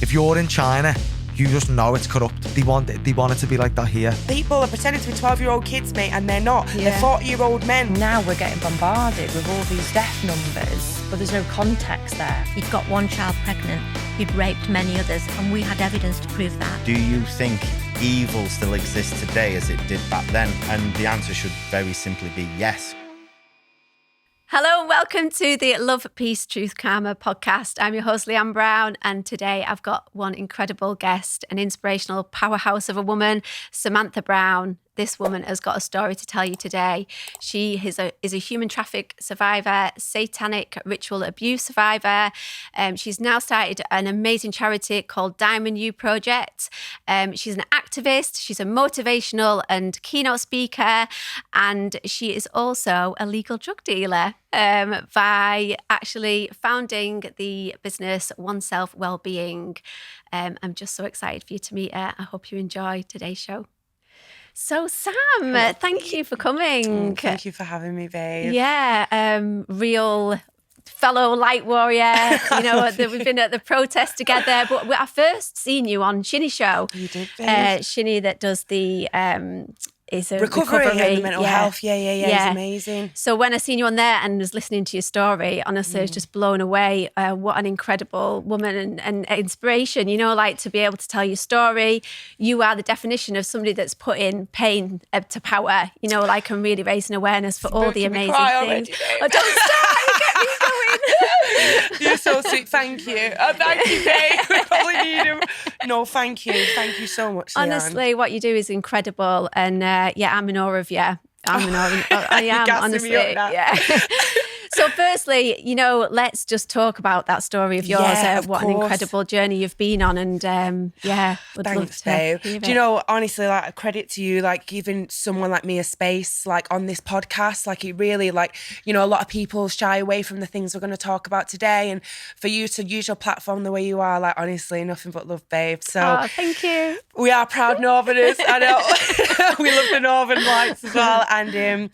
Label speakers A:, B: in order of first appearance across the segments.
A: If you're in China, you just know it's corrupt. They want it to be like that here.
B: People are pretending to be 12-year-old kids, mate, and they're not.
C: Yeah.
B: They're 40-year-old men.
C: Now we're getting bombarded with all these death numbers, but there's no context there.
D: He'd got one child pregnant, he'd raped many others, and we had evidence to prove that.
E: Do you think evil still exists today as it did back then? And the answer should very simply be yes.
F: Hello and welcome to the Love, Peace, Truth, Karma podcast. I'm your host, Leanne Brown, and today I've got one incredible guest, an inspirational powerhouse of a woman, Samantha Browne. This woman has got a story to tell you today. She is a human traffic survivor, satanic ritual abuse survivor. She's now started an amazing charity called Diamond You Project. She's an activist. She's a motivational and keynote speaker. And she is also a legal drug dealer by actually founding the business One Self Wellbeing. I'm just so excited for you to meet her. I hope you enjoy today's show. So, Sam, thank you for coming.
B: Thank you for having me, babe.
F: Yeah, real fellow light warrior. You know, we've been at the protest together, but I first seen you on Shinny Show.
B: You did, babe.
F: Shinny that does the... is a
B: recovery and mental health. Yeah. It's amazing.
F: So when I seen you on there and was listening to your story, honestly, I was just blown away. What an incredible woman and inspiration, you know, like to be able to tell your story. You are the definition of somebody that's putting pain to power, you know, like and really raising awareness for all the amazing things. Oh, don't start, you get me going.
B: You're so sweet. Thank you. Thank you, babe. We probably need him. No, thank you. Thank you so much, Leanne.
F: Honestly, what you do is incredible. And I'm in awe of you. I'm in awe. I am, honestly. Yeah. So firstly, you know, let's just talk about that story of yours. What an incredible journey you've been on. And would love to
B: babe.
F: hear it.
B: Do you know, honestly, like, credit to you, like giving someone like me a space, like on this podcast. Like it really, like, you know, a lot of people shy away from the things we're going to talk about today. And for you to use your platform the way you are, like, honestly, nothing but love, babe. So
F: thank you.
B: We are proud Northerners. I know. We love the Northern Lights as well. And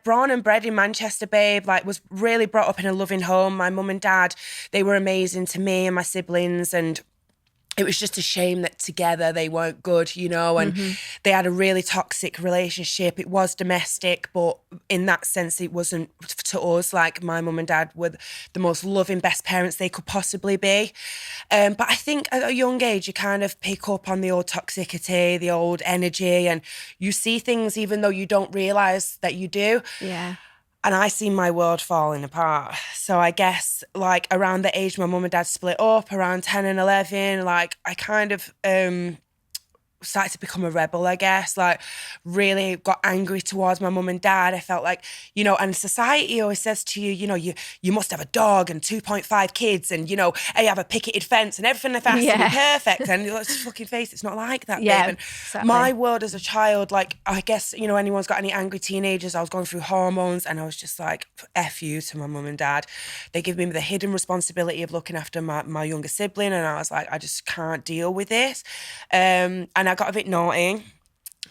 B: born and bred in Manchester, babe, like was really brought up in a loving home. My mum and dad, they were amazing to me and my siblings, and it was just a shame that together they weren't good, you know, and they had a really toxic relationship. It was domestic, but in that sense, it wasn't to us. Like my mum and dad were the most loving, best parents they could possibly be. But I think at a young age, you kind of pick up on the old toxicity, the old energy, and you see things even though you don't realise that you do.
F: Yeah.
B: And I see my world falling apart. So I guess like around the age my mum and dad split up, around 10 and 11, like I kind of started to become a rebel, I guess, like really got angry towards my mum and dad. I felt like, you know, and society always says to you, you know, you must have a dog and 2.5 kids and, you know, you have a picketed fence and everything has to be perfect. And let's fucking face it's not like that, babe. And
F: exactly.
B: My world as a child, like, I guess, you know, anyone's got any angry teenagers, I was going through hormones and I was just like, F you to my mum and dad. They give me the hidden responsibility of looking after my younger sibling, and I was like, I just can't deal with this. And I got a bit naughty.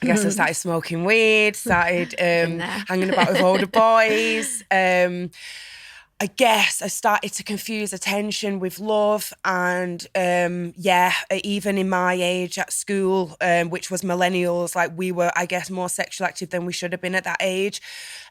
B: I guess I started smoking weed, started hanging about with older boys. I guess I started to confuse attention with love, and even in my age at school, which was millennials, like we were, I guess, more sexually active than we should have been at that age.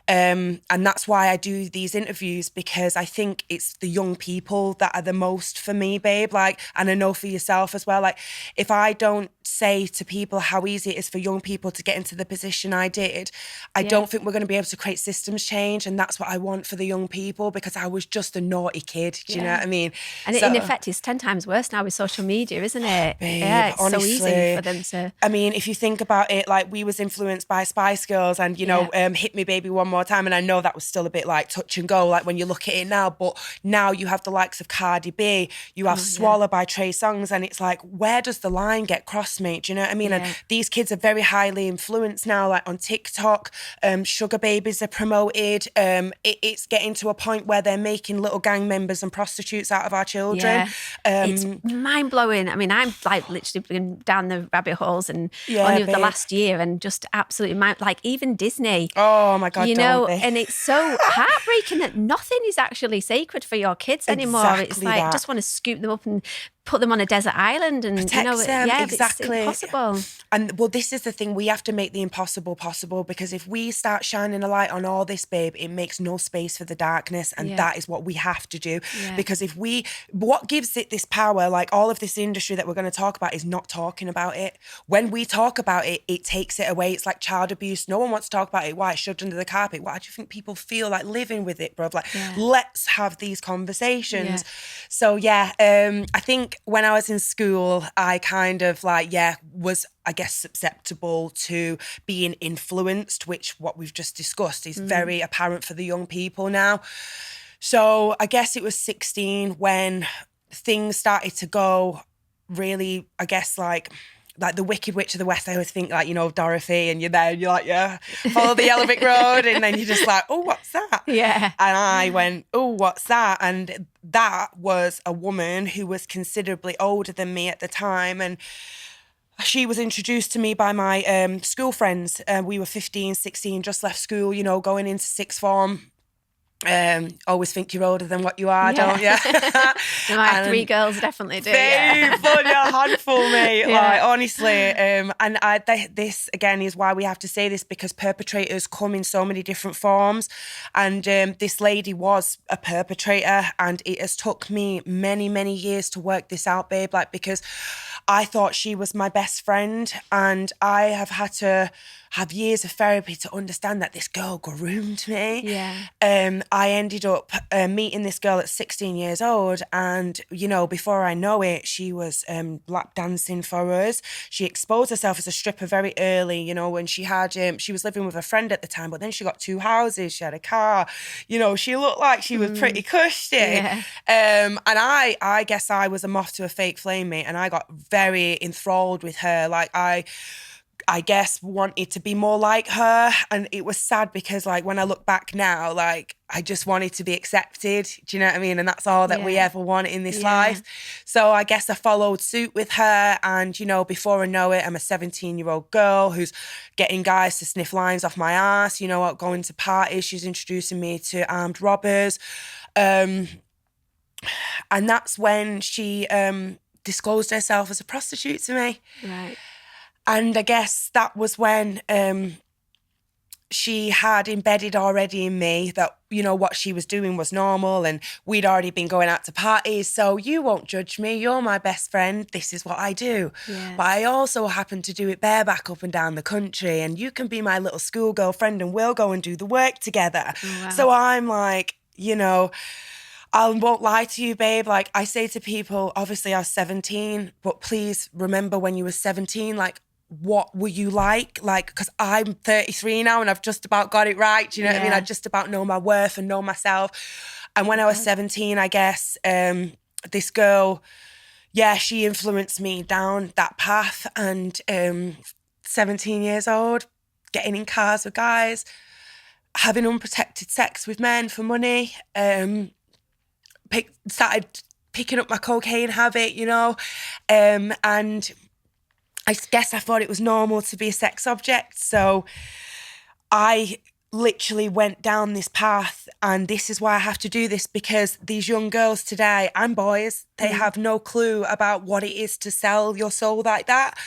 B: And that's why I do these interviews, because I think it's the young people that are the most for me, babe. Like, and I know for yourself as well. Like, if I don't say to people how easy it is for young people to get into the position I did, I don't think we're going to be able to create systems change. And that's what I want for the young people, because I was just a naughty kid. Do you know what I mean?
F: And in effect, it's 10 times worse now with social media, isn't it?
B: Babe,
F: yeah, it's
B: honestly,
F: so easy for them to...
B: I mean, if you think about it, like we was influenced by Spice Girls and, you know, Hit Me Baby One More Time. And I know that was still a bit like touch and go, like when you look at it now. But now you have the likes of Cardi B, you have Swallow by Trey Songz, and it's like, where does the line get crossed, mate? Do you know what I mean? And these kids are very highly influenced now, like on TikTok. Sugar babies are promoted. It's getting to a point where they're making little gang members and prostitutes out of our children.
F: It's mind blowing. I mean, I'm like literally been down the rabbit holes and only the last year, and just absolutely like even Disney.
B: Oh my God,
F: you know, and it's so heartbreaking that nothing is actually sacred for your kids anymore. It's like, just want to scoop them up and put them on a desert island and
B: Protects them, exactly.
F: It's impossible.
B: And well, this is the thing, we have to make the impossible possible, because if we start shining a light on all this, babe, it makes no space for the darkness, and that is what we have to do. Because if what gives it this power, like all of this industry that we're going to talk about, is not talking about it. When we talk about it, it takes it away. It's like child abuse. No one wants to talk about it. Why? It's shoved under the carpet. Why do you think people feel like living with it, bruv? Like, let's have these conversations. So I think when I was in school, I kind of was, I guess, susceptible to being influenced, which what we've just discussed is very apparent for the young people now. So I guess it was 16 when things started to go really, I guess, like the Wicked Witch of the West. I always think, like, you know, Dorothy, and you're there and you're like, follow the yellow brick road, and then you're just like, oh, what's that? Yeah. And I went, oh, what's that? And that was a woman who was considerably older than me at the time, and she was introduced to me by my school friends. We were 15, 16, just left school, you know, going into sixth form. Always think you're older than what you are, don't you?
F: No, my 3 girls definitely do.
B: But you're a handful, mate. Like, honestly. And this again is why we have to say this, because perpetrators come in so many different forms. And this lady was a perpetrator, and it has took me many, many years to work this out, babe. Like, because I thought she was my best friend, and I have had to have years of therapy to understand that this girl groomed me. I ended up meeting this girl at 16 years old, and, you know, before I know it, she was lap dancing for us. She exposed herself as a stripper very early, you know, when she had, she was living with a friend at the time, but then she got 2 houses, she had a car, you know, she looked like she was pretty cushy. And I guess I was a moth to a fake flame, mate, and I got very enthralled with her. Like, I guess wanted to be more like her, and it was sad because, like, when I look back now, like, I just wanted to be accepted. Do you know what I mean? And that's all that we ever want in this life. So I guess I followed suit with her, and, you know, before I know it, I'm a 17-year-old girl who's getting guys to sniff lines off my ass, you know, going to parties. She's introducing me to armed robbers. And that's when she disclosed herself as a prostitute to me. Right. And I guess that was when she had embedded already in me that, you know, what she was doing was normal, and we'd already been going out to parties. So you won't judge me. You're my best friend. This is what I do. But I also happen to do it bareback up and down the country, and you can be my little schoolgirl friend and we'll go and do the work together. So I'm like, you know, I won't lie to you, babe. Like, I say to people, obviously I was 17, but please remember when you were 17, like, what were you like? Like, because I'm 33 now and I've just about got it right. Do you know what I mean? I just about know my worth and know myself. And when I was 17, I guess, this girl, she influenced me down that path. And 17 years old, getting in cars with guys, having unprotected sex with men for money, started picking up my cocaine habit, you know, and I guess I thought it was normal to be a sex object. So I literally went down this path, and this is why I have to do this, because these young girls today, and boys, they have no clue about what it is to sell your soul like that.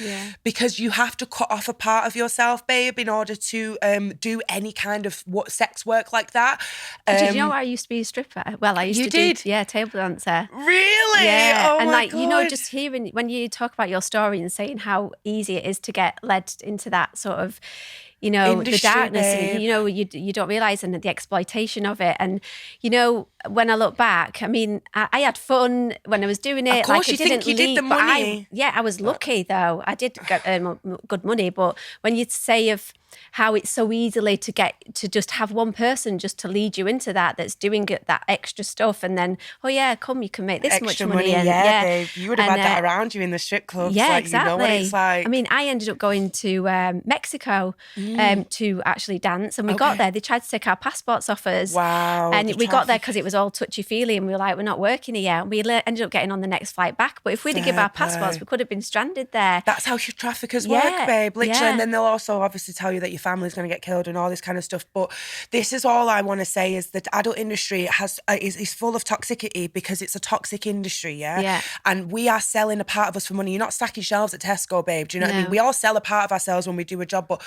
B: Because you have to cut off a part of yourself, babe, in order to do any kind of sex work like that.
F: Did you know I used to be a stripper? Well, I used to do table dancer.
B: Really?
F: Yeah.
B: Oh,
F: and
B: my
F: like,
B: God.
F: you know, just hearing when you talk about your story and saying how easy it is to get led into that sort of, you know, industry, the darkness, and, you know, you don't realise, and the exploitation of it. And, you know, when I look back, I mean, I had fun when I was doing it.
B: Of course,
F: like,
B: you think you did the money.
F: I was lucky though. I did get good money, but when you say of how it's so easily to get to just have one person just to lead you into that's doing that extra stuff, and then, oh yeah, come, you can make this
B: extra
F: much money. And,
B: babe. You would have had that around you in the strip clubs.
F: Yeah,
B: like,
F: exactly.
B: You know what it's like.
F: I mean, I ended up going to Mexico to actually dance, and we got there. They tried to take our passports off us.
B: Wow.
F: And we got there because it was all touchy-feely, and we were like, we're not working here. And we ended up getting on the next flight back. But if we'd have given our passports, we could have been stranded there.
B: That's how traffickers work, babe, literally. And then they'll also obviously tell you that your family's going to get killed and all this kind of stuff. But this is all I want to say is that adult industry is full of toxicity because it's a toxic industry, yeah? And we are selling a part of us for money. You're not stacking shelves at Tesco, babe. Do you know what I mean? We all sell a part of ourselves when we do a job. But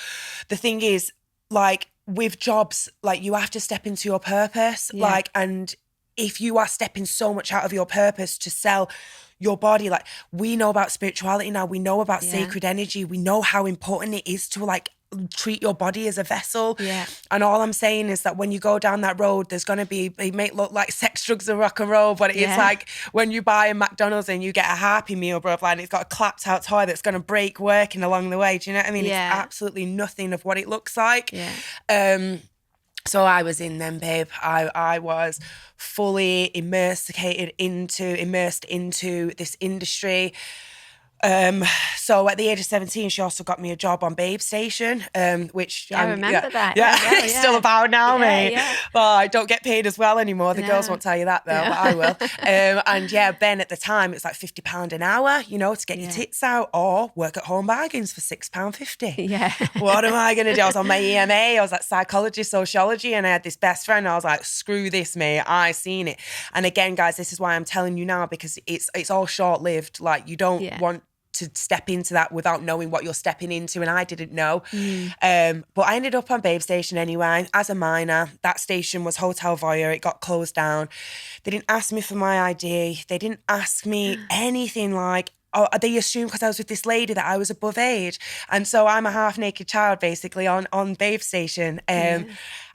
B: the thing is, like, with jobs, like, you have to step into your purpose. Like, and if you are stepping so much out of your purpose to sell your body, like, we know about spirituality now, we know about sacred energy, we know how important it is to, like, treat your body as a vessel. And all I'm saying is that when you go down that road, there's going to be, it may look like sex, drugs and rock and roll, but it's like when you buy a McDonald's and you get a Happy Meal, bruv, like, and it's got a clapped out toy that's going to break working along the way. Do you know what I mean? It's absolutely nothing of what it looks like. So I was in them, babe. I was fully immersed into this industry. So at the age of 17, she also got me a job on Babe Station, which
F: I remember that.
B: It's still about now, mate. But I don't get paid as well anymore. The girls won't tell you that though, but I will. And Ben, at the time, it's like £50 an hour, you know, to get your tits out, or work at Home Bargains for £6.50. What am I going to do? I was on my EMA. I was like psychology, sociology, and I had this best friend. I was like, screw this, mate. I seen it. And again, guys, this is why I'm telling you now, because it's all short-lived. Like, you don't want to step into that without knowing what you're stepping into, and I didn't know. But I ended up on Babe Station anyway as a minor. That station was Hotel Voyeur. It got closed down. They didn't ask me for my ID. They didn't ask me anything. Like, they assumed because I was with this lady that I was above age, and so I'm a half-naked child basically on Babe Station.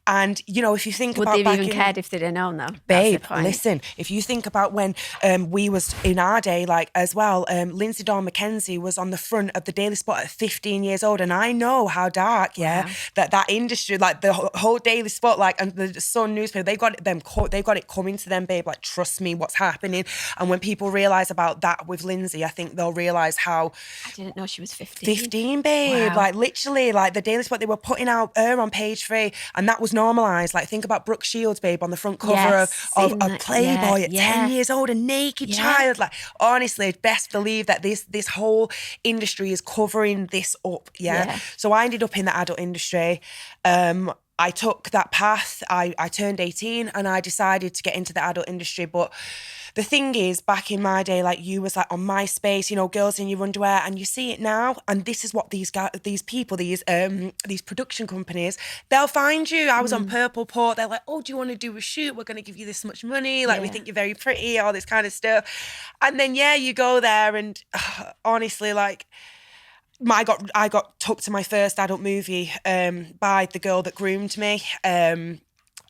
B: And, you know, if you think about...
F: Would they have even cared if they didn't know, though?
B: Babe, listen, if you think about when we was in our day, like, as well, Lindsay Dawn McKenzie was on the front of the Daily Spot at 15 years old. And I know how dark, that industry, like, the whole Daily Spot, like, and the Sun newspaper, they've got it coming to them, babe. Like, trust me, what's happening. And when people realise about that with Lindsay, I think they'll realise how...
F: I didn't know she was 15.
B: 15, babe. Wow. Like, literally, like, the Daily Spot, they were putting out her on page 3, and that was normalised. Like, think about Brooke Shields, babe, on the front cover of Playboy at 10 years old, a naked child. Like, honestly, best believe that this whole industry is covering this up. So I ended up in the adult industry. I took that path. I turned 18 and I decided to get into the adult industry. But the thing is, back in my day, like, you was like on MySpace, you know, girls in your underwear, and you see it now. And this is what these production companies, they'll find you. I was on Purple Port. They're like, oh, do you want to do a shoot? We're going to give you this much money. Like, we think you're very pretty, all this kind of stuff. And then, you go there and honestly, like, I got took to my first adult movie by the girl that groomed me.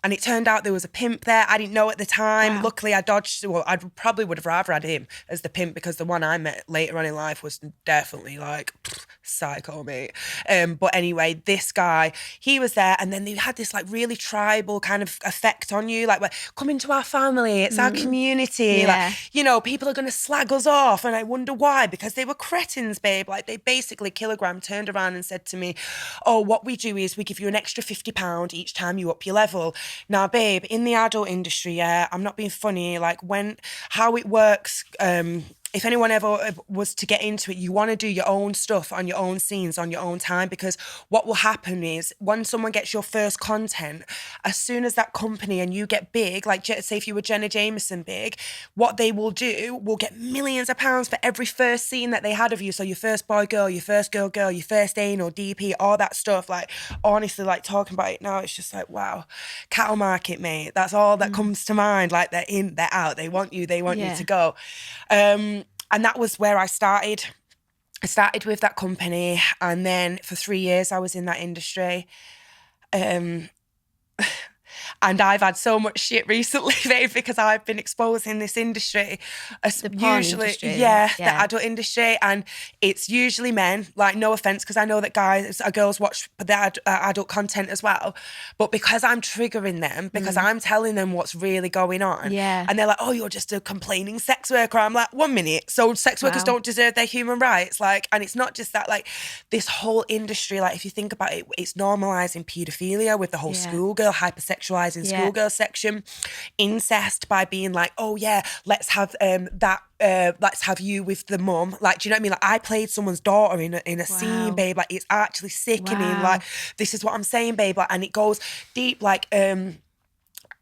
B: And it turned out there was a pimp there. I didn't know at the time. Wow. Luckily, I dodged. Well, I probably would have rather had him as the pimp, because the one I met later on in life was definitely like psycho, mate. But anyway, this guy, he was there, and then they had this like really tribal kind of effect on you. Like, come into our family, it's our community. Like, you know, people are going to slag us off. And I wonder why, because they were cretins, babe. Like, they basically, Kilogram turned around and said to me, oh, what we do is we give you an extra £50 each time you up your level. Now, babe, in the adult industry, I'm not being funny, like, how it works, if anyone ever was to get into it, you want to do your own stuff on your own scenes, on your own time, because what will happen is when someone gets your first content, as soon as that company and you get big, like say if you were Jenna Jameson big, what they will do will get millions of pounds for every first scene that they had of you. So your first boy girl, your first girl, your first anal, DP, all that stuff. Like, honestly, like, talking about it now, it's just like, wow, cattle market, mate. That's all that comes to mind. Like, they're in, they're out. They want you to go. And that was where I started. I started with that company, and then for 3 years I was in that industry. And I've had so much shit recently, babe, because I've been exposing this industry.
F: The porn industry.
B: The adult industry. And it's usually men, like, no offence, because I know that girls watch the adult content as well. But because I'm triggering them, because I'm telling them what's really going on. And they're like, oh, you're just a complaining sex worker. I'm like, 1 minute. So sex workers don't deserve their human rights. Like, and it's not just that, like, this whole industry, like, if you think about it, it's normalising paedophilia with the whole schoolgirl hypersexuality sexualizing schoolgirl section, incest by being like, oh yeah, let's have let's have you with the mum. Like, do you know what I mean? Like, I played someone's daughter in a scene, babe. Like, it's actually sickening.
F: Wow.
B: Like, this is what I'm saying, babe. Like, and it goes deep. Like,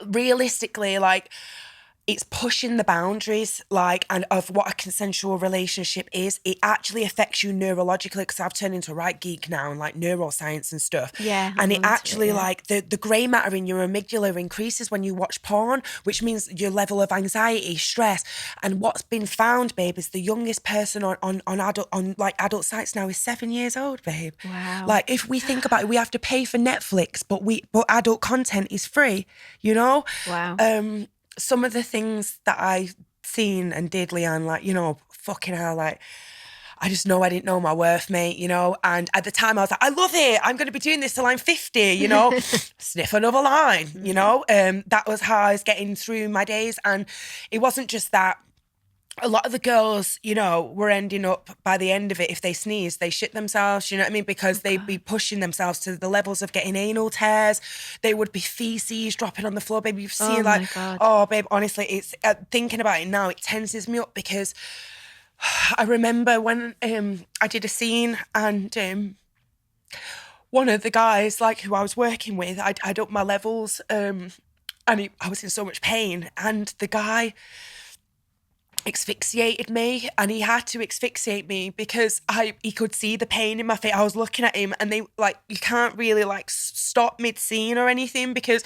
B: realistically, like, it's pushing the boundaries, like, and of what a consensual relationship is. It actually affects you neurologically, because I've turned into a right geek now and like neuroscience and stuff.
F: Yeah.
B: And it actually like the grey matter in your amygdala increases when you watch porn, which means your level of anxiety, stress. And what's been found, babe, is the youngest person on adult sites now is 7 years old, babe.
F: Wow.
B: Like, if we think about it, we have to pay for Netflix, but adult content is free, you know?
F: Wow.
B: Some of the things that I seen and did, Leanne, like, you know, fucking hell, like, I just know I didn't know my worth, mate, you know? And at the time I was like, I love it. I'm going to be doing this till I'm 50, you know? Sniff another line, you know? That was how I was getting through my days. And it wasn't just that. A lot of the girls, you know, were ending up, by the end of it, if they sneezed, they shit themselves, you know what I mean? Because they'd be pushing themselves to the levels of getting anal tears. They would be feces dropping on the floor, baby. You've seen like, oh, babe, honestly, it's thinking about it now, it tenses me up, because I remember when I did a scene and one of the guys, like, who I was working with, I'd up my levels and I was in so much pain, and the guy asphyxiated me, and he had to asphyxiate me because he could see the pain in my face. I was looking at him, and they like, you can't really like stop mid-scene or anything, because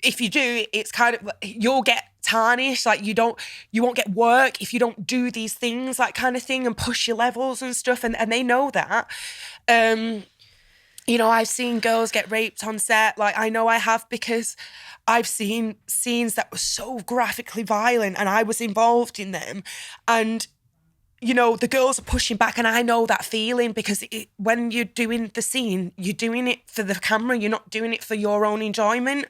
B: if you do, it's kind of, you'll get tarnished, like you won't get work if you don't do these things, like, kind of thing, and push your levels and stuff, and they know that. You know, I've seen girls get raped on set, like, I know I have, because I've seen scenes that were so graphically violent and I was involved in them. And, you know, the girls are pushing back, and I know that feeling, because when you're doing the scene, you're doing it for the camera, you're not doing it for your own enjoyment.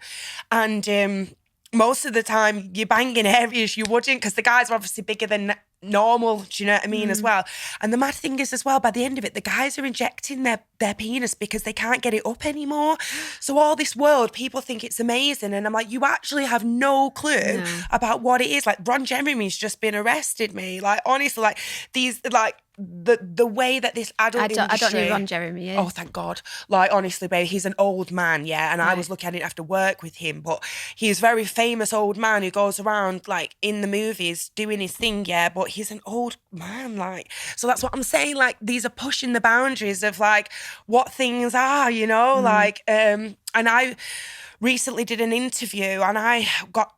B: And most of the time you're banging areas you wouldn't, because the guys are obviously bigger than normal, do you know what I mean, as well. And the mad thing is as well, by the end of it, the guys are injecting their penis because they can't get it up anymore. So all this world, people think it's amazing, and I'm like, you actually have no clue about what it is. Like, Ron Jeremy's just been arrested, me. Like, honestly, like, these, like, the way that this adult industry...
F: I don't know who Ron Jeremy is.
B: Oh, thank God. Like, honestly, babe, he's an old man, yeah, and I was looking at it after work with him, but he's a very famous old man who goes around, like, in the movies doing his thing, yeah, but he's an old man, like. So that's what I'm saying, like, these are pushing the boundaries of, like, what things are, you know, like, and I recently did an interview, and I got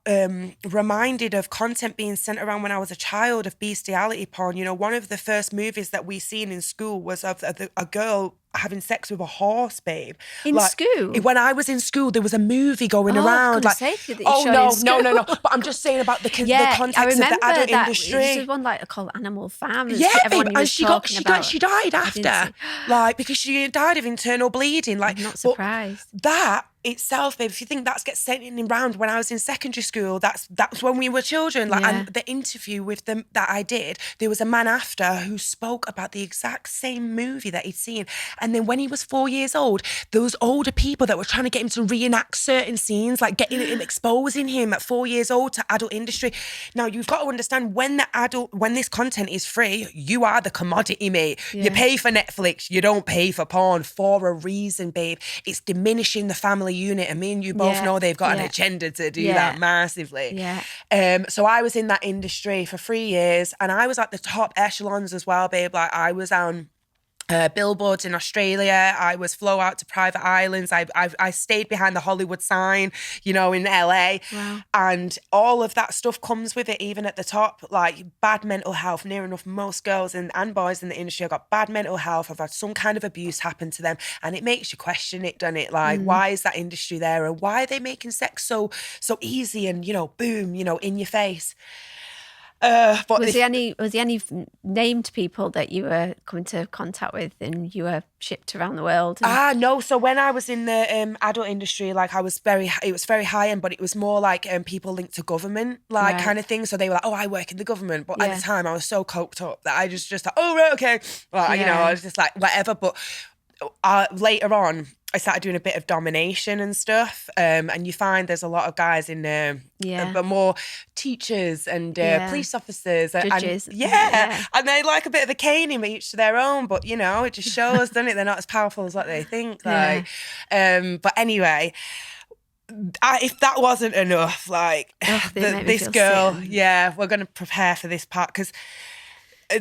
B: reminded of content being sent around when I was a child of bestiality porn. You know, one of the first movies that we seen in school was of a girl having sex with a horse, babe.
F: In school?
B: When I was in school, there was a movie going around.
F: Like,
B: no. But I'm just saying about the context of the adult industry.
F: There was one like called Animal Farm.
B: Yeah, babe, and she died
F: I didn't
B: after, like, because she died of internal bleeding. Like,
F: I'm not surprised.
B: That itself, babe, if you think that gets sent in round when I was in secondary school, that's when we were children. Like, and the interview with them that I did, there was a man after who spoke about the exact same movie that he'd seen. And then when he was 4 years old, there was older people that were trying to get him to reenact certain scenes, like getting him, exposing him at 4 years old to adult industry. Now, you've got to understand, when this content is free, you are the commodity, mate. You pay for Netflix, you don't pay for porn for a reason, babe. It's diminishing the family unit, and me and you both know they've got an agenda to do that massively. So I was in that industry for 3 years, and I was at the top echelons as well, babe. Like, I was on billboards in Australia. I was flow out to private islands. I stayed behind the Hollywood sign, you know, in LA.
F: Wow.
B: And all of that stuff comes with it, even at the top. Like, bad mental health. Near enough most girls and boys in the industry have got bad mental health, have had some kind of abuse happen to them, and it makes you question it, doesn't it? Like, why is that industry there, and why are they making sex so easy and, you know, boom, you know, in your face? But
F: was there any named people that you were coming to contact with and you were shipped around the world?
B: No. So when I was in the adult industry, like, it was very high end, but it was more like people linked to government, like, kind of thing. So they were like, oh, I work in the government. But at the time I was so coked up that I just like, oh, right, okay. Well, you know, I was just like, whatever. But later on, I started doing a bit of domination and stuff. And you find there's a lot of guys in there, but more teachers and police officers.
F: Judges.
B: And they like a bit of a caning, but each to their own. But, you know, it just shows, doesn't it? They're not as powerful as what they think. Like, but anyway, if that wasn't enough, like, this girl, we're going to prepare for this part, because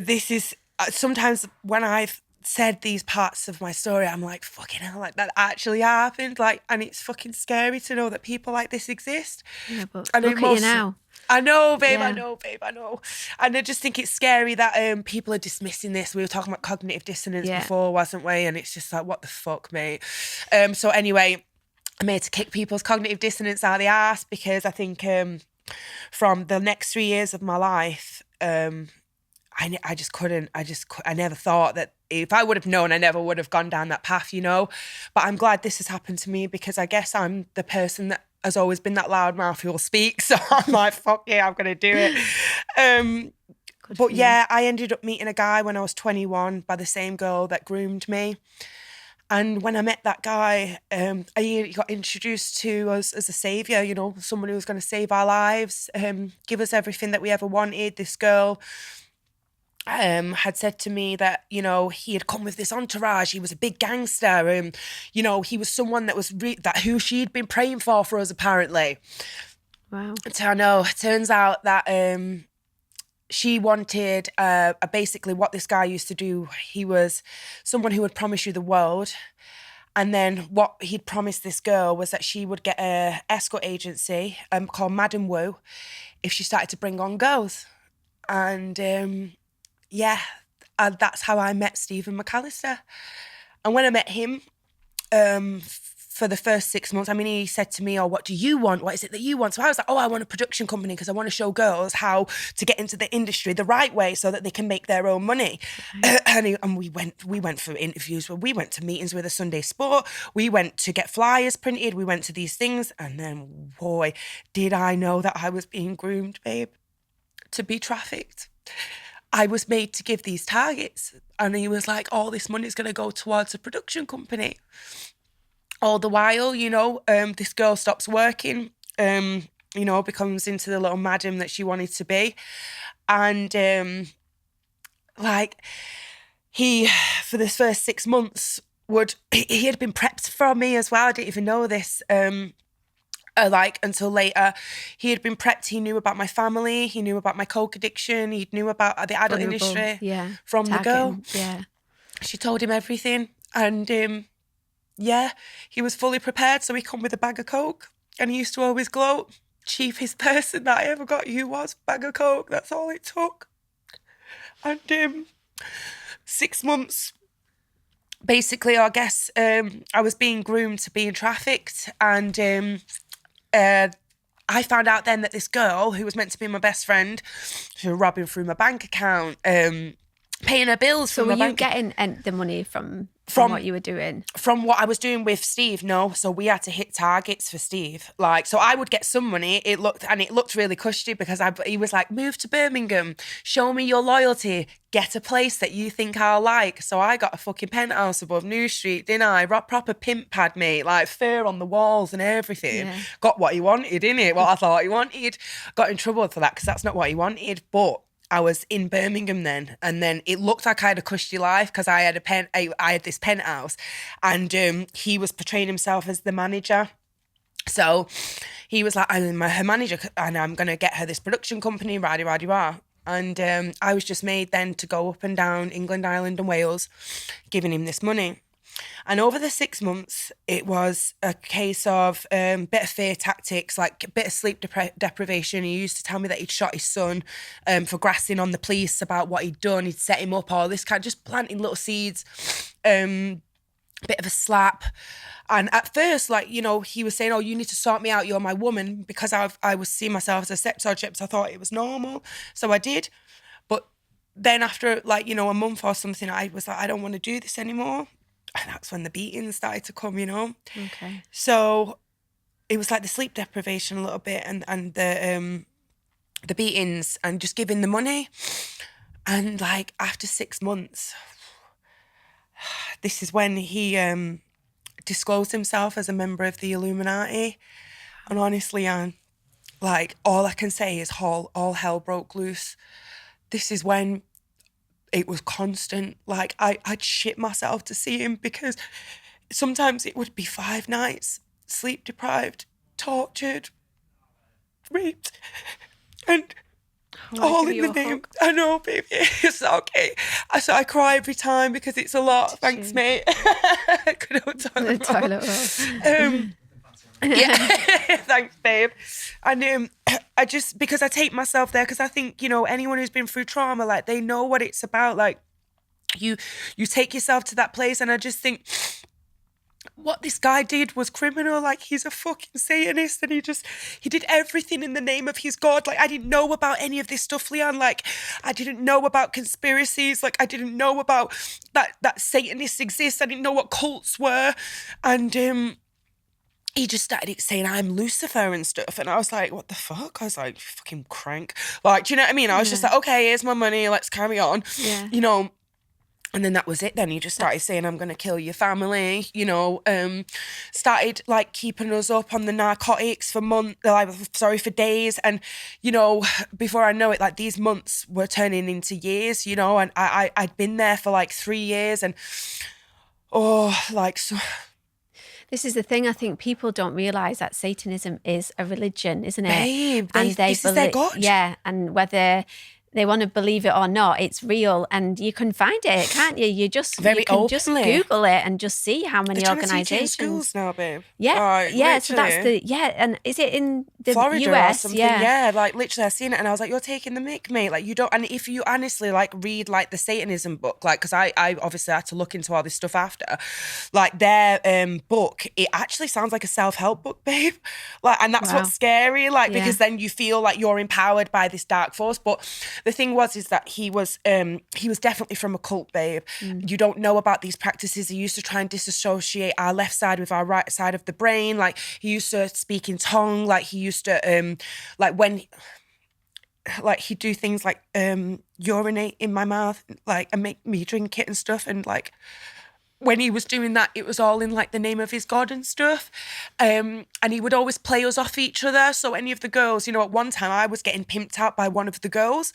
B: this is, sometimes when I've said these parts of my story, I'm like, fucking hell, like that actually happened, like, and it's fucking scary to know that people like this exist.
F: Yeah, but
B: and
F: look at you now.
B: I know, babe, I know. And I just think it's scary that people are dismissing this. We were talking about cognitive dissonance before, wasn't we? And it's just like, what the fuck, mate? So anyway, I'm here to kick people's cognitive dissonance out of the arse, because I think from the next 3 years of my life, I just couldn't. I never thought that if I would have known, I never would have gone down that path, you know. But I'm glad this has happened to me, because I guess I'm the person that has always been that loudmouth who will speak. So I'm like, fuck yeah, I'm going to do it. But yeah, I ended up meeting a guy when I was 21 by the same girl that groomed me. And when I met that guy, he got introduced to us as a saviour, you know, someone who was going to save our lives, give us everything that we ever wanted. This girl had said to me that, you know, he had come with this entourage. He was a big gangster. You know, he was someone that was who she'd been praying for us, apparently.
F: Wow.
B: So I know, it turns out that she wanted basically what this guy used to do. He was someone who would promise you the world. And then what he'd promised this girl was that she would get an escort agency called Madam Wu if she started to bring on girls. And that's how I met Stephen McAllister. And when I met him, for the first 6 months, I mean, he said to me, oh, what do you want? What is it that you want? So I was like, oh, I want a production company because I want to show girls how to get into the industry the right way so that they can make their own money. Okay. And we went for interviews, we went to meetings with a Sunday Sport, we went to get flyers printed, we went to these things, and then, boy, did I know that I was being groomed, babe, to be trafficked. I was made to give these targets, and he was like, all this money is going to go towards a production company. All the while, you know, this girl stops working, you know, becomes into the little madam that she wanted to be. And, he, for this first 6 months, he had been prepped for me as well. I didn't even know this, until later. He had been prepped. He knew about my family. He knew about my coke addiction. He knew about the adult industry from the girl.
F: Yeah.
B: She told him everything. And, he was fully prepared. So he come with a bag of coke, and he used to always gloat. Chiefest person that I ever got you was bag of coke. That's all it took. And 6 months, basically, I guess I was being groomed to being trafficked. And I found out then that this girl who was meant to be my best friend, she was robbing through my bank account, paying her bills from my bank.
F: So were you getting the money from what you were doing?
B: From what I was doing with Steve, no. So we had to hit targets for Steve. So I would get some money. It looked really cushy because he was like, move to Birmingham, show me your loyalty, get a place that you think I'll like. So I got a fucking penthouse above New Street, didn't I? Proper pimp pad, mate, like fur on the walls and everything. Yeah. Got what he wanted, innit? What I thought he wanted. Got in trouble for that because that's not what he wanted. But I was in Birmingham then, and then it looked like I had a cushy life because I had this penthouse, and he was portraying himself as the manager. So he was like, I'm her manager, and I'm gonna get her this production company, rah. And I was just made then to go up and down England, Ireland, and Wales, giving him this money. And over the 6 months, it was a case of bit of fear tactics, like a bit of sleep deprivation. He used to tell me that he'd shot his son for grassing on the police about what he'd done. He'd set him up, all this kind of just planting little seeds, bit of a slap. And at first, he was saying, oh, you need to sort me out, you're my woman, because I was seeing myself as a sex object. So I thought it was normal. So I did. But then after, a month or something, I was like, I don't want to do this anymore. And that's when the beatings started to come,
F: Okay.
B: So it was like the sleep deprivation a little bit and the beatings and just giving the money. And after 6 months, this is when he disclosed himself as a member of the Illuminati. And honestly, Anne, like, all I can say is all hell broke loose. This is when it was constant. Like, I'd shit myself to see him, because sometimes it would be 5 nights, sleep deprived, tortured, raped, and all in the name. I know, baby, it's okay. So I cry every time because it's a lot. Thanks, mate. Good old toilet roll. Yeah, thanks, babe. And I just, because I take myself there, because I think, you know, anyone who's been through trauma, like, they know what it's about. Like, you take yourself to that place, and I just think what this guy did was criminal. Like, he's a fucking Satanist, and he did everything in the name of his God. Like, I didn't know about any of this stuff, Leanne. Like, I didn't know about conspiracies. Like, I didn't know about that Satanists exist. I didn't know what cults were. And he just started saying, I'm Lucifer and stuff. And I was like, what the fuck? I was like, fucking crank. Like, do you know what I mean? I was just like, okay, here's my money. Let's carry on. Yeah. You know, and then that was it. Then he just started saying, I'm going to kill your family. You know, started like keeping us up on the narcotics for for days. And, you know, before I know it, like, these months were turning into years, you know, and I'd been there for like 3 years, and so...
C: This is the thing, I think people don't realise that Satanism is a religion, isn't it?
B: Babe,
C: this
B: is their God.
C: Yeah, and whether they want to believe it or not, it's real, and you can find it, can't you? You just just Google it and just see how many organisations.
B: Schools now, babe.
C: Yeah, yeah. So that's and is it in the
B: Florida
C: US?
B: Or something? Yeah, like, literally, I seen it, and I was like, you're taking the mick, mate. Like, you don't. And if you honestly like read like the Satanism book, like, because I obviously had to look into all this stuff after, like, their book, it actually sounds like a self-help book, babe. Like, and that's what's scary, like, because then you feel like you're empowered by this dark force, but. The thing is that he was definitely from a cult, babe. You don't know about these practices. He used to try and disassociate our left side with our right side of the brain. Like, he used to speak in tongue. Like, he used to he'd do things like urinate in my mouth, like, and make me drink it and stuff. And like, when he was doing that, it was all in like the name of his God and stuff. And he would always play us off each other. So any of the girls, you know, at one time I was getting pimped out by one of the girls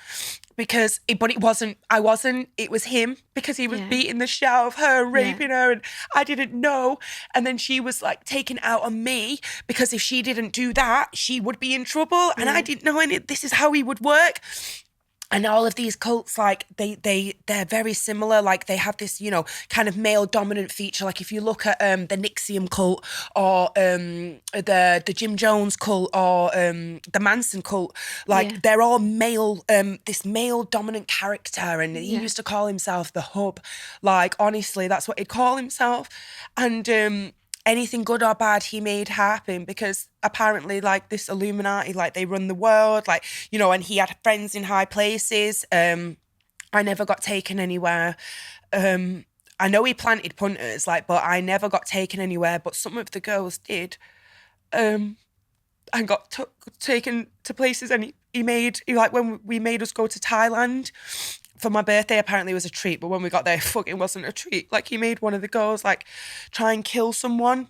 B: but it was him, because he was beating the shit out of her, raping her, and I didn't know. And then she was like taken out on me, because if she didn't do that, she would be in trouble. And I didn't know this is how he would work. And all of these cults, like, they're very similar. Like, they have this, you know, kind of male dominant feature. Like, if you look at the Nixium cult, or the Jim Jones cult, or the Manson cult, like, they're all male, this male dominant character. And he used to call himself the Hub. Like, honestly, that's what he'd call himself. And anything good or bad he made happen, because apparently, like, this Illuminati, like, they run the world, like, you know, and he had friends in high places. I never got taken anywhere. I know he planted punters, like, but I never got taken anywhere, but some of the girls did. And got taken to places, and he made, like, when we made us go to Thailand for my birthday, apparently it was a treat, but when we got there, it fucking wasn't a treat. Like, he made one of the girls, like, try and kill someone.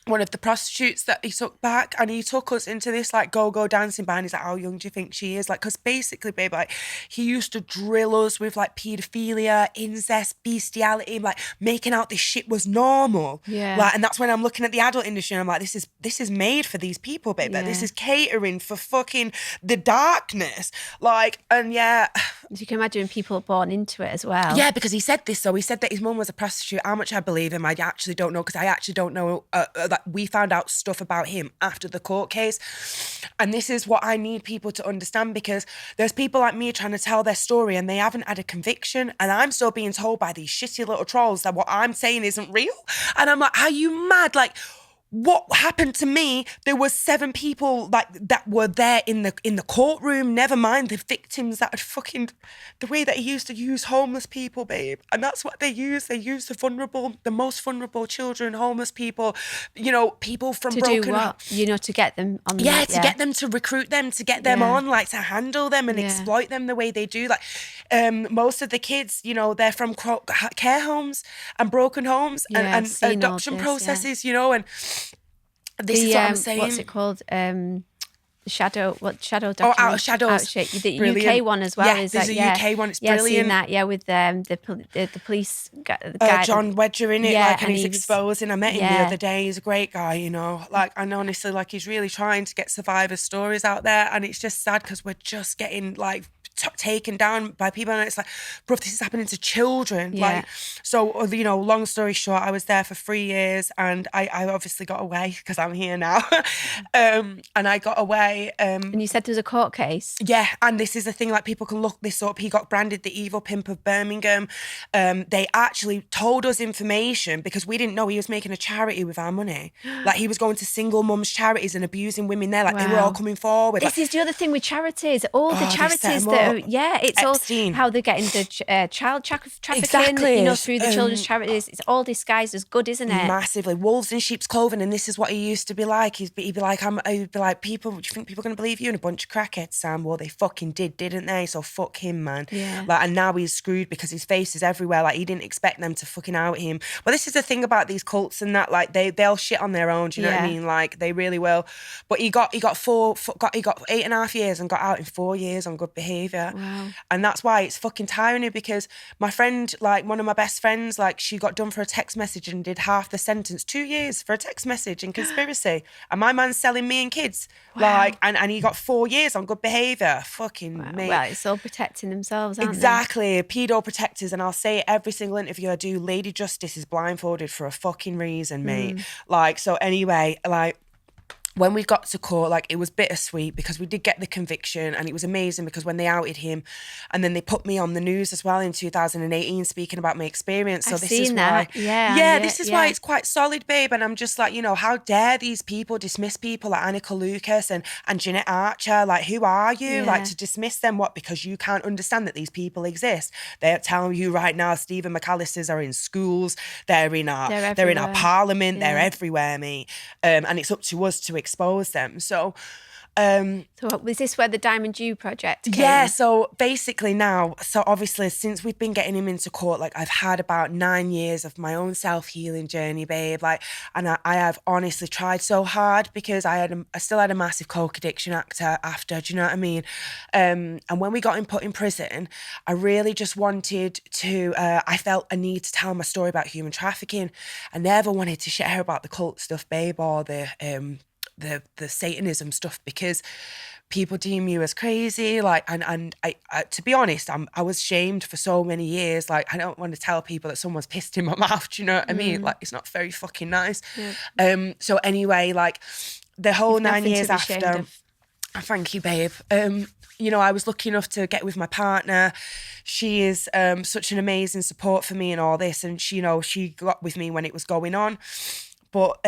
B: One of the prostitutes that he took back, and he took us into this, like, go-go dancing bar, and he's like, how young do you think she is? Like, because basically, babe, like, he used to drill us with, like, paedophilia, incest, bestiality, like, making out this shit was normal. Yeah. Like, and that's when I'm looking at the adult industry, and I'm like, this is made for these people, babe. Like, this is catering for fucking the darkness. Like, and
C: you can imagine people born into it as well.
B: Yeah, because he said this. So he said that his mum was a prostitute. How much I believe him, I actually don't know, because I actually don't know that we found out stuff about him after the court case. And this is what I need people to understand, because there's people like me trying to tell their story and they haven't had a conviction, and I'm still being told by these shitty little trolls that what I'm saying isn't real. And I'm like, are you mad? Like, what happened to me, there was 7 people like that were there in the courtroom, never mind the victims that had fucking, the way that he used to use homeless people, babe. And that's what they use. They use the vulnerable, the most vulnerable children, homeless people, you know, people from
C: to
B: broken...
C: do what? You know, to get them on the...
B: Yeah, to get them, to recruit them, to get them on, like to handle them and
C: Yeah.
B: exploit them the way they do. Like most of the kids, you know, they're from care homes and broken homes and adoption processes, you know, and this is what I'm saying.
C: What's it called? Shadow documentary?
B: Oh, Out of Shadows.
C: The
B: Brilliant.
C: UK one as well.
B: Yeah,
C: is
B: there's
C: that,
B: a UK one. It's
C: I've
B: brilliant.
C: seen that. Yeah, with the police guy.
B: John Wedger in it,
C: Yeah,
B: like, and he's
C: he was-
B: exposing. I met him the
C: yeah.
B: other day. He's a great guy, you know. Like, and honestly, like, he's really trying to get survivor stories out there, and it's just sad because we're just getting like taken down by people, and it's like, bro, this is happening to children.
C: Yeah.
B: Like, so, you know, long story short, I was there for 3 years, and I obviously got away because I'm here now. And I got away.
C: And you said there was a court case.
B: Yeah, and this is the thing, like, people can look this up. He got branded the evil pimp of Birmingham. They actually told us information because we didn't know he was making a charity with our money. Like, he was going to single mums charities and abusing women there. Like, they were all coming forward.
C: This is the other thing with charities. All the
B: they set
C: charities
B: 'em
C: that,
B: up.
C: it's
B: Epstein.
C: all how they're getting the child trafficking,
B: Exactly.
C: you know, through the children's charities. It's all disguised as good, isn't it?
B: Massively. Wolves in sheep's clothing, and this is what he used to be like. He'd be like, people, do you think people are going to believe you? And a bunch of crackheads, Sam. Well, they fucking did, didn't they? So fuck him, man.
C: Yeah.
B: Like, and now he's screwed because his face is everywhere. Like, he didn't expect them to fucking out him. Well, this is the thing about these cults and that, like, they'll shit on their own. Do you know what I mean? Like, they really will. But he got 8.5 years and got out in 4 years on good behaviour.
C: Wow.
B: And that's why it's fucking tiring, because my friend, like one of my best friends, like, she got done for a text message and did half the sentence, 2 years for a text message and conspiracy. And my man's selling me and kids. Like, and he got 4 years on good behaviour. Fucking mate.
C: Well, it's all protecting themselves, aren't
B: Exactly. Pedo protectors. And I'll say it every single interview I do, Lady Justice is blindfolded for a fucking reason, mate. Like, so anyway, like, when we got to court, like, it was bittersweet because we did get the conviction, and it was amazing because when they outed him, and then they put me on the news as well in 2018 speaking about my experience. So
C: I've
B: this
C: seen
B: is
C: that.
B: why,
C: Yeah,
B: this is why it's quite solid, babe. And I'm just like, you know, how dare these people dismiss people like Annika Lucas and Jeanette Archer? Like, who are you? Like, to dismiss them? What? Because you can't understand that these people exist. They're telling you right now, Stephen McAllisters are in schools. They're in our parliament. They're everywhere, mate. And it's up to us to expose them. So
C: was this where the Diamond Dew project came?
B: Yeah, so basically now, so obviously since we've been getting him into court, like, I've had about 9 years of my own self-healing journey, babe. Like, and I have honestly tried so hard because I still had a massive coke addiction after, do you know what I mean? And when we got him put in prison, I really just wanted to, I felt a need to tell my story about human trafficking. I never wanted to share about the cult stuff, babe, or the Satanism stuff, because people deem you as crazy. Like, and I to be honest, I was shamed for so many years. Like, I don't want to tell people that someone's pissed in my mouth. Do you know what I mean? Like, it's not very fucking nice. Yeah. So anyway, like, the whole 9 years after. Thank you, babe. You know, I was lucky enough to get with my partner. She is such an amazing support for me and all this, and she, you know, she got with me when it was going on, but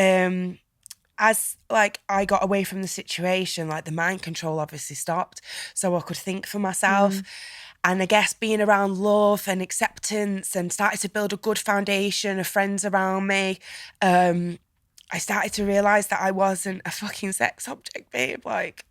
B: as, like, I got away from the situation, like, the mind control obviously stopped, so I could think for myself. And I guess being around love and acceptance and started to build a good foundation of friends around me, I started to realise that I wasn't a fucking sex object, babe. Like,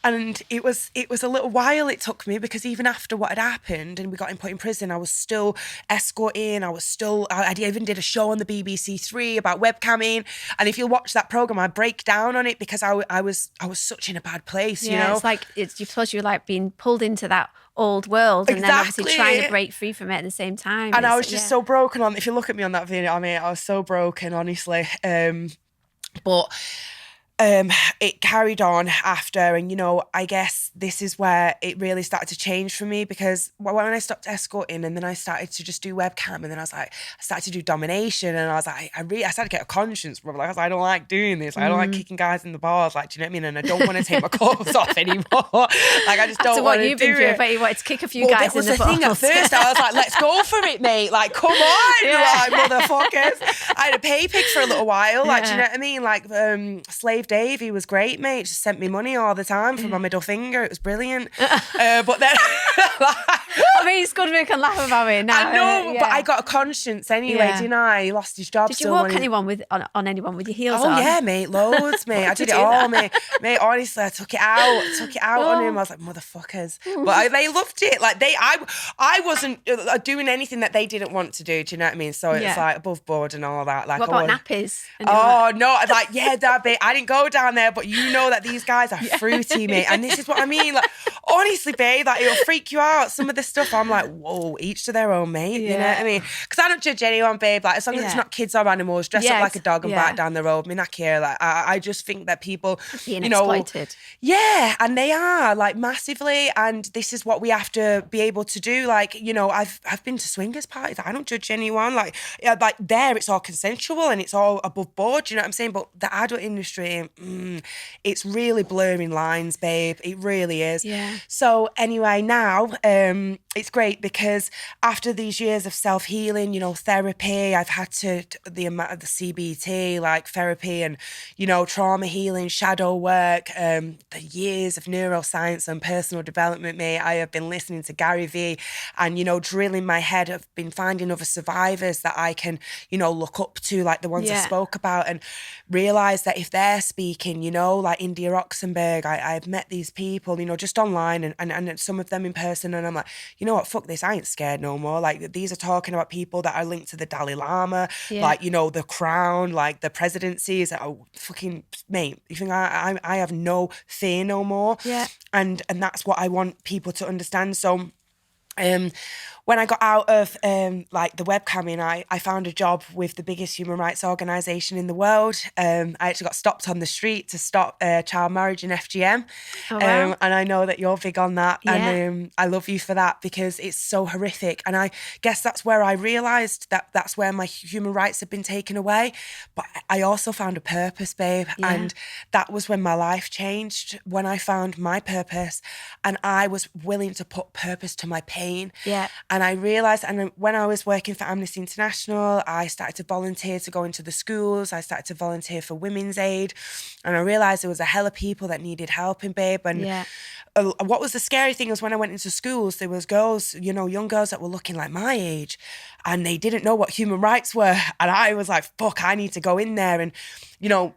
B: and it was a little while it took me, because even after what had happened and we got him put in prison, I was still escorting. I even did a show on the BBC 3 about webcamming. And if you watch that programme, I break down on it because I was such in a bad place, you know?
C: It's like, you're like being pulled into that old world and then obviously trying to break free from it at the same time.
B: And I was just so broken if you look at me on that video, I mean, I was so broken, honestly. But it carried on after, and, you know, I guess this is where it really started to change for me, because when I stopped escorting and then I started to just do webcam, and then I started to do domination, and I was like, I started to get a conscience, bro. Like, I don't like doing this. I don't like kicking guys in the bars, like, do you know what I mean? And I don't want to take my clothes off anymore. Like, I just don't want to do it.
C: But you wanted to kick a few guys in the balls.
B: That was the thing at first. I was like, let's go for it, mate. Like, come on, like, motherfuckers. I had a pay pig for a little while. Like, do you know what I mean? Like, Slave Dave, he was great, mate. Just sent me money all the time for my middle finger. It was brilliant. But then...
C: I mean, it's good we can laugh about it now.
B: I know, but I got a conscience anyway, didn't I? He lost his job.
C: Did you walk anyone with on anyone with your heels
B: on?
C: on?
B: Oh, yeah, mate. Loads, mate. I did it all, mate. Mate, honestly, I took it out on him. I was like, motherfuckers. But they loved it. Like, I wasn't doing anything that they didn't want to do. Do you know what I mean? So it's like above board and all that. Like,
C: what about nappies?
B: Oh, no. Like, yeah, Dad, babe, I didn't go down there, but you know that these guys are fruity, mate. And this is what I mean. Like, honestly, babe, like, it'll freak you out. Some of the stuff, I'm like, whoa, each to their own, mate. You know what I mean? Because I don't judge anyone, babe. Like, as long as it's not kids or animals, dress up like a dog and bark down the road. I mean, I care. Like, I just think that people,
C: being exploited.
B: Yeah, and they are, like, massively. And this is what we have to be able to do. Like, you know, I've been to swingers parties. I don't judge anyone. Like there, it's all consensual and it's all above board. You know what I'm saying? But the adult industry, it's really blurring lines, babe. It really is.
C: Yeah.
B: So anyway, now it's great because after these years of self-healing, you know, therapy, I've had to the amount of the CBT, like therapy and, you know, trauma healing, shadow work, the years of neuroscience and personal development, mate. I have been listening to Gary Vee and, you know, drilling my head. I've been finding other survivors that I can, you know, look up to, like the ones I spoke about, and realise that if they're speaking, you know, like India Oxenberg, I've met these people, you know, just online and some of them in person, and I'm like, you know what, fuck this, I ain't scared no more. Like, these are talking about people that are linked to the Dalai Lama, like, you know, the crown, like the presidencies. Oh, fucking mate, you think I have no fear no more?
C: Yeah.
B: And that's what I want people to understand. So when I got out of like the webcamming, I found a job with the biggest human rights organisation in the world. I actually got stopped on the street to stop child marriage in FGM.
C: Oh, wow.
B: And I know that you're big on that. Yeah. And I love you for that because it's so horrific. And I guess that's where I realised that that's where my human rights have been taken away. But I also found a purpose, babe.
C: Yeah.
B: And that was when my life changed, when I found my purpose and I was willing to put purpose to my pain.
C: Yeah.
B: And I realised, and when I was working for Amnesty International, I started to volunteer to go into the schools. I started to volunteer for Women's Aid. And I realised there was a hell of people that needed helping, babe. And what was the scary thing was when I went into schools, there was girls, you know, young girls that were looking like my age and they didn't know what human rights were. And I was like, fuck, I need to go in there. And, you know,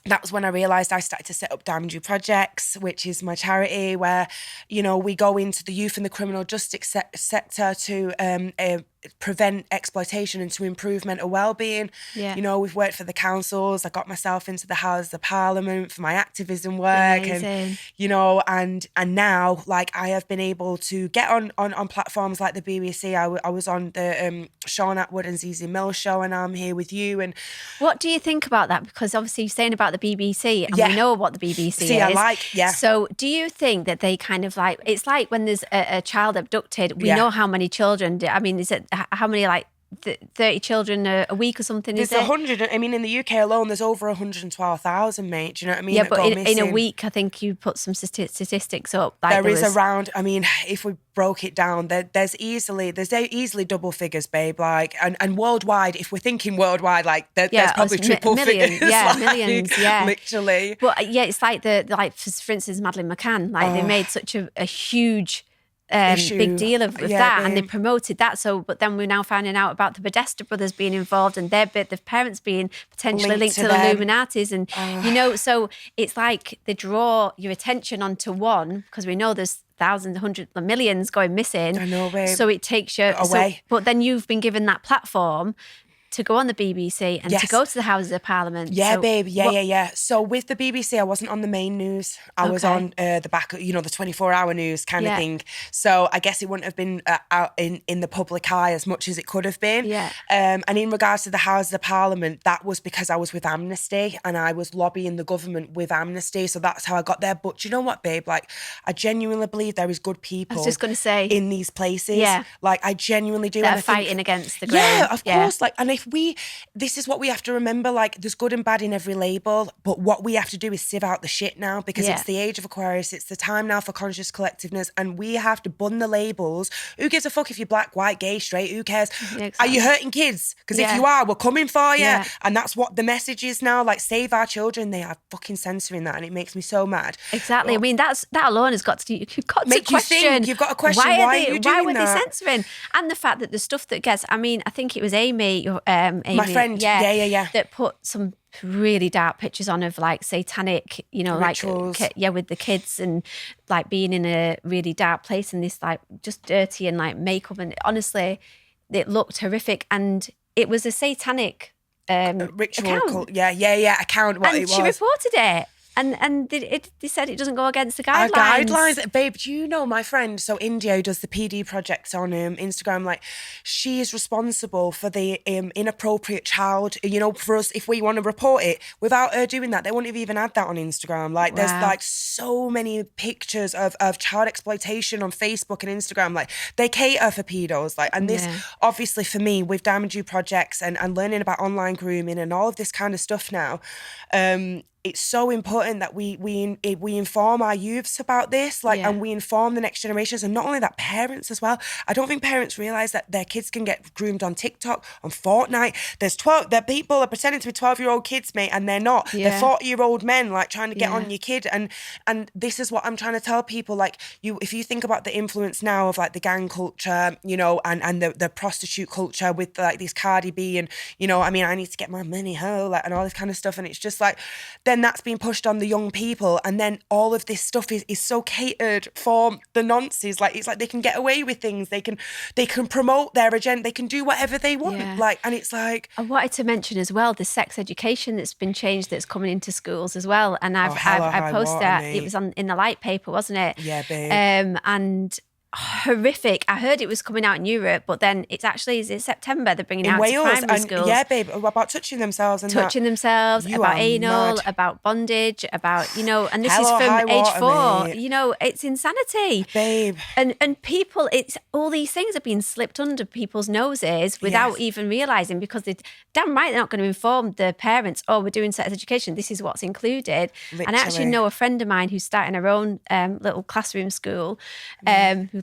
B: that was when I realised I started to set up Damn You Projects, which is my charity where, you know, we go into the youth and the criminal justice sector to prevent exploitation and to improve mental well-being. Yeah. You know, we've worked for the councils. I got myself into the Houses of Parliament for my activism work.
C: Amazing.
B: And, you know, and now, like, I have been able to get on platforms like the BBC. I was on the Sean Atwood and Zizi Mills show, and I'm here with you. And
C: what do you think about that? Because obviously you're saying about the BBC, and we know what the BBC is. So do you think that they kind of like, it's like when there's a child abducted, we know how many children, I mean, is it how many, like 30 children a week or something?
B: There's 100. I mean, in the UK alone, there's over 112,000, mate. Do you know what I mean?
C: Yeah, but in a week, I think you put some statistics up. Like
B: there is around. I mean, if we broke it down, there's easily double figures, babe. Like, and worldwide, if we're thinking worldwide, like there's probably triple figures.
C: Yeah,
B: like,
C: millions. Yeah,
B: literally.
C: But yeah, it's like for instance, Madeleine McCann. Like they made such a huge. Big deal of that, and they promoted that. So, but then we're now finding out about the Podesta brothers being involved, and their parents being potentially linked to the Illuminatis, and you know, so it's like they draw your attention onto one because we know there's thousands, hundreds, millions going missing.
B: I know, babe.
C: So it takes you away. But then you've been given that platform to go on the BBC and to go to the Houses of Parliament.
B: Yeah,
C: so
B: babe. Yeah. So with the BBC, I wasn't on the main news. I was on the back, you know, the 24-hour news kind of thing. So I guess it wouldn't have been out in the public eye as much as it could have been.
C: Yeah.
B: And in regards to the Houses of Parliament, that was because I was with Amnesty and I was lobbying the government with Amnesty. So that's how I got there. But you know what, babe? Like, I genuinely believe there is good people.
C: I was just going to say.
B: In these places.
C: Yeah.
B: Like, I genuinely do.
C: That are fighting against the grain.
B: Yeah, of course. Like, and if this is what we have to remember, like there's good and bad in every label, but what we have to do is sieve out the shit now, because it's the age of Aquarius. It's the time now for conscious collectiveness, and we have to bun the labels. Who gives a fuck if you're black, white, gay, straight? Who cares? Yeah, exactly. Are you hurting kids? Because if you are, we're coming for you. Yeah. And that's what the message is now. Like, save our children. They are fucking censoring that, and it makes me so mad.
C: Exactly. I mean, that alone has got to, you've got to
B: make
C: question.
B: You think. You've got to question why
C: were they censoring? And the fact that the stuff that gets, I mean, I think it was Amy,
B: my friend,
C: that put some really dark pictures on of like satanic, you know,
B: rituals.
C: Like with the kids, and like being in a really dark place and this like just dirty and like makeup, and honestly, it looked horrific, and it was a satanic
B: ritual
C: account.
B: Account. What
C: and
B: it was.
C: She reported it. And they said it doesn't go against the guidelines.
B: Our guidelines. Babe, do you know my friend, so India, who does the PD project on Instagram, like, she is responsible for the inappropriate child, you know, for us, if we want to report it. Without her doing that, they wouldn't have even had that on Instagram. Like, there's like so many pictures of child exploitation on Facebook and Instagram. Like, they cater for pedos. Like, and this, obviously for me, with Diamond Dew projects and learning about online grooming and all of this kind of stuff now, it's so important that we inform our youths about this, like, and we inform the next generations, and not only that, parents as well. I don't think parents realise that their kids can get groomed on TikTok, on Fortnite. There people are pretending to be 12-year-old kids, mate, and they're not. They're 40-year-old men, like, trying to get on your kid. And this is what I'm trying to tell people, like, if you think about the influence now of like the gang culture, you know, and the prostitute culture with like this Cardi B, and, you know, I mean, I need to get my money, like, and all this kind of stuff, and it's just like, then that's being pushed on the young people, and then all of this stuff is so catered for the nonces. Like, it's like they can get away with things, they can promote their agenda, they can do whatever they want, like, and it's like,
C: I wanted to mention as well the sex education that's been changed, that's coming into schools as well, and I posted that, it was in the Light paper, wasn't it?
B: Yeah, babe.
C: And horrific. I heard it was coming out in Europe, but then it's actually in September they're bringing it out
B: Wales,
C: to primary schools.
B: Yeah, babe, about touching themselves and
C: themselves, about anal,
B: mad.
C: About bondage, about, you know, and this
B: Hell
C: is from age 4.
B: Mate.
C: You know, it's insanity,
B: babe.
C: And people, it's all these things are being slipped under people's noses without even realising, because they damn right they're not going to inform the parents. Oh, we're doing sex education. This is what's included.
B: Literally.
C: And I actually know a friend of mine who's starting her own little classroom school.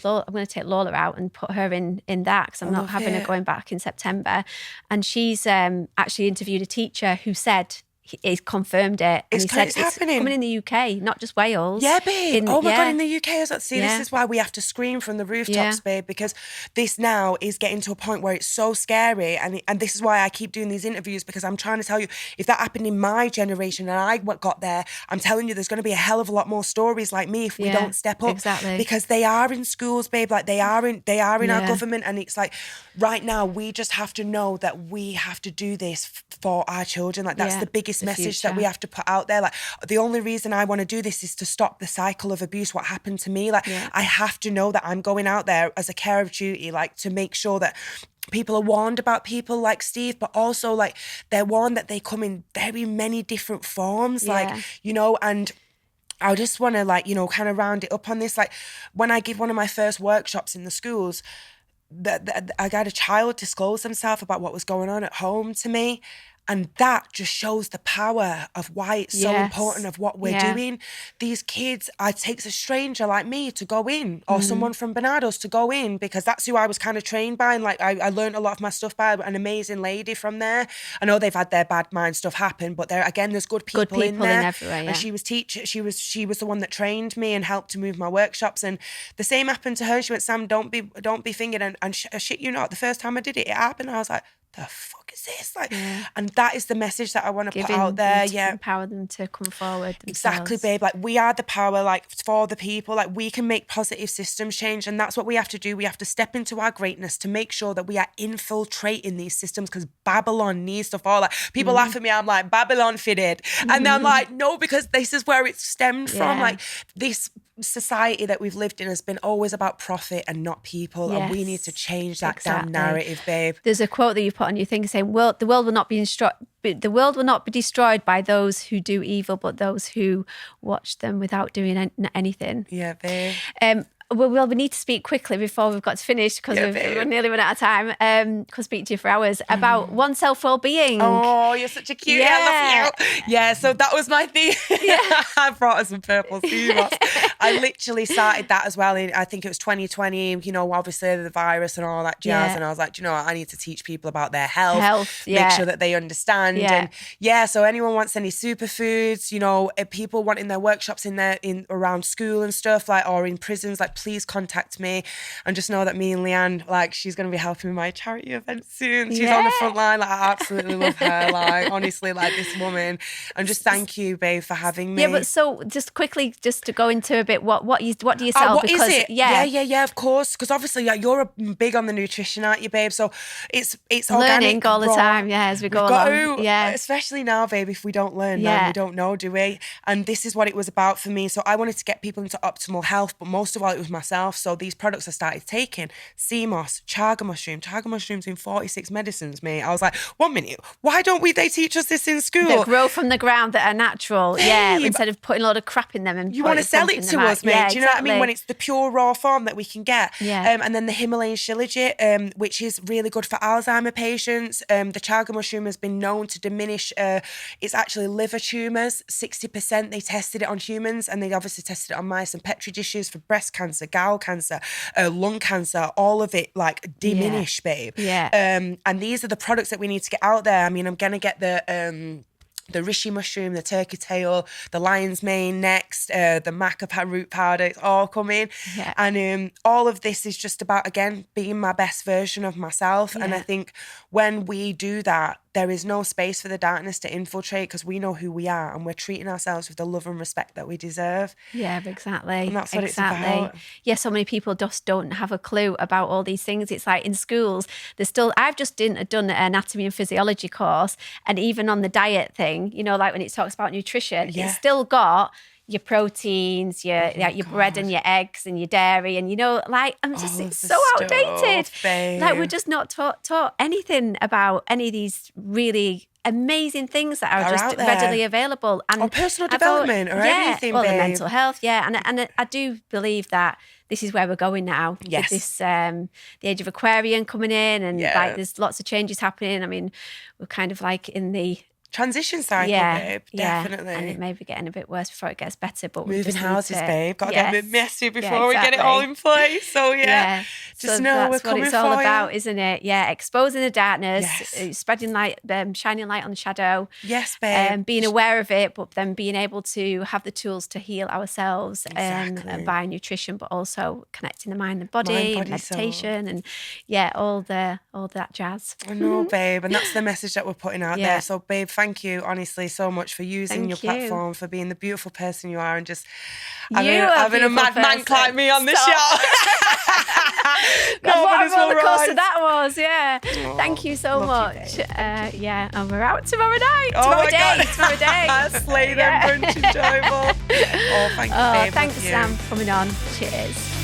C: I'm going to take Lola out and put her in that, because I'm not having her going back in September. And she's actually interviewed a teacher who said, he's confirmed it. And he said it's
B: happening.
C: Coming in the UK, not just Wales.
B: Yeah, babe. Oh my God, in the UK. This is why we have to scream from the rooftops, babe, because this now is getting to a point where it's so scary. And this is why I keep doing these interviews, because I'm trying to tell you, if that happened in my generation and I got there, I'm telling you, there's going to be a hell of a lot more stories like me if we don't step up.
C: Exactly.
B: Because they are in schools, babe. Like, they are in our government. And it's like, right now, we just have to know that we have to do this for our children. Like, that's the biggest message that we have to put out there. Like, the only reason I want to do this is to stop the cycle of abuse, what happened to me. Like, I have to know that I'm going out there as a care of duty, like, to make sure that people are warned about people like Steve, but also, like, they're warned that they come in very many different forms, like, you know. And I just want to, like, you know, kind of round it up on this. Like, when I give one of my first workshops in the schools, I got a child disclose themselves about what was going on at home to me. And that just shows the power of why it's so important of what we're doing. These kids, it takes a stranger like me to go in, or someone from Bernardo's to go in, because that's who I was kind of trained by. And like, I learned a lot of my stuff by an amazing lady from there. I know they've had their bad mind stuff happen, but there's good people in there.
C: Everywhere,
B: and she was she was the one that trained me and helped to move my workshops. And the same happened to her. She went, Sam, don't be fingered. And shit, you know, the first time I did it happened. I was like, the fuck is this? Like, and that is the message that I want to put out there.
C: Empower them to come forward themselves.
B: Exactly, babe. Like, we are the power, like, for the people. Like, we can make positive systems change, and that's what we have to do. We have to step into our greatness to make sure that we are infiltrating these systems, because Babylon needs to fall. Like, people laugh at me. I'm like, Babylon fitted, and I'm like, no, because this is where it stemmed from. Like, this society that we've lived in has been always about profit and not people, and we need to change that damn narrative, babe.
C: There's a quote that you put on your thing saying, "Well, the world will not be destroyed by those who do evil, but those who watch them without doing anything."
B: Yeah, babe.
C: Well, we need to speak quickly before we've got to finish because we're nearly run out of time. Could speak to you for hours about one's self-well-being.
B: Oh, you're such a cutie. I love you. Yeah, so that was my thing. I brought her some purple sea moss. I literally started that as well. I think it was 2020, you know, obviously the virus and all that jazz. And I was like, do you know what? I need to teach people about their health. Make sure that they understand. And so anyone wants any superfoods, you know, people wanting their workshops in around school and stuff, like, or in prisons, like, please contact me, and just know that me and Leanne, like, she's going to be helping with my charity event soon. She's on the front line. Like, I absolutely love her. Like, honestly, like, this woman. And just thank you, babe, for having me.
C: Yeah, but so just quickly, just to go into a bit, what do you sell?
B: What is it? Yeah, of course. Because obviously, you're big on the nutrition, aren't you, babe? So it's
C: learning
B: organic,
C: all the
B: raw.
C: time. Yeah, as we go along.
B: Especially now, babe. If we don't learn, then we don't know, do we? And this is what it was about for me. So I wanted to get people into optimal health, but most of all, it was myself. So these products I started taking, sea moss, chaga mushrooms in 46 medicines, mate. I was like, 1 minute, why don't they teach us this in school?
C: That grow from the ground, that are natural, instead of putting a lot of crap in them. And
B: you want to sell it to us, mate.
C: Yeah,
B: do you know what I mean? When it's the pure raw form that we can get.
C: Yeah.
B: And then the Himalayan shilajit, which is really good for Alzheimer patients. The chaga mushroom has been known to diminish, it's actually liver tumours, 60%. They tested it on humans, and they obviously tested it on mice and petri dishes for breast cancer, bowel cancer, lung cancer, all of it, like, diminish, babe.
C: Yeah.
B: And these are the products that we need to get out there. I mean, I'm going to get the reishi mushroom, the turkey tail, the lion's mane next, the maca root powder, it's all coming.
C: Yeah.
B: And all of this is just about, again, being my best version of myself. And I think when we do that, there is no space for the darkness to infiltrate, because we know who we are and we're treating ourselves with the love and respect that we deserve.
C: Yeah, exactly.
B: And that's what it's about.
C: Yeah, so many people just don't have a clue about all these things. It's like in schools, there's still, I've just done an anatomy and physiology course, and even on the diet thing, you know, like when it talks about nutrition, it's still got your proteins, your bread and your eggs and your dairy, and, you know, like, I'm just, it's so outdated. Like, we're just not taught anything about any of these really amazing things that are just readily available. And
B: or personal development or anything,
C: or
B: babe.
C: the mental health, and I do believe that this is where we're going now.
B: Yes.
C: With this, the age of Aquarian coming in, and like, there's lots of changes happening. I mean, we're kind of like in the
B: transition cycle, babe. Definitely.
C: And it may be getting a bit worse before it gets better. But
B: moving houses, babe. Got to get a bit messy before
C: exactly.
B: we get it all in place. So just know we're coming for you. That's what it's all
C: about, isn't it? Yeah, exposing the darkness, spreading light, shining light on the shadow.
B: Yes, babe.
C: Being aware of it, but then being able to have the tools to heal ourselves, by nutrition, but also connecting the mind and body, meditation, soul. And all that jazz.
B: I know, babe, and that's the message that we're putting out there. So, babe, thank you, honestly, so much for using your platform, for being the beautiful person you are, and just having a mad man like me on the show.
C: What a roller coaster that was, Thank you so much. And we're out tomorrow night. Tomorrow day.
B: Slay them, brunch enjoyable. Thank you, babe.
C: Thanks, Sam, for coming on. Cheers.